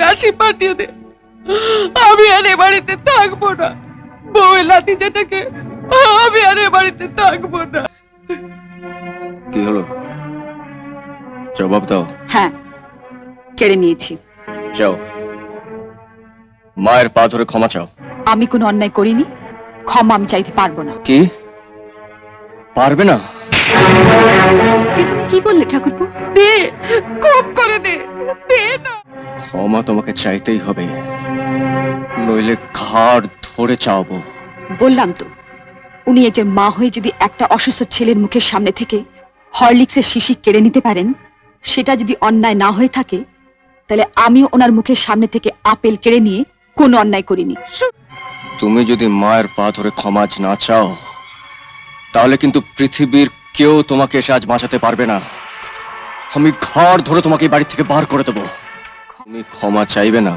কাশি পাঠিয়ে দে, আমি আর এ বাড়িতে থাকবো না। বউয়ের লাঠি যেটাকে, আমি আর এ বাড়িতে থাকবো না। কি হলো, জবাব দাও। হ্যাঁ, কেড়ে নিয়েছি। যাও, মায়ের পা ধরে ক্ষমা চাও। আমি কোনো অন্যায় করিনি, ক্ষমা আমি চাইতে পারবো না। কি পারবে না? এ তুমি কি বললে ঠাকুরপো? দে, খুব করে দে, দে না। ক্ষমা তোমাকে চাইতেই হবে, নইলে ঘাড় ধরে চাওবো। বললাম তো, উনি এই যে মা হয়ে যদি একটা অসুস্থ ছেলের মুখের সামনে থেকে হরলিক্সের শিশি কেড়ে নিতে পারেন, সেটা যদি অন্যায় না হয়ে থাকে, তাহলে আমিও ওনার মুখের সামনে থেকে আপেল কেড়ে নিয়ে কোনো অন্যায় করিনি। তুমি যদি মায়ের পা ধরে ক্ষমা না চাও, তাহলে কিন্তু পৃথিবীর কেউ তোমাকে এসে আজ বাঁচাতে পারবে না। আমি ঘাড় ধরে তোমাকে এই বাড়ি থেকে বার করে দেবো। তুমি ক্ষমা চাইবে না,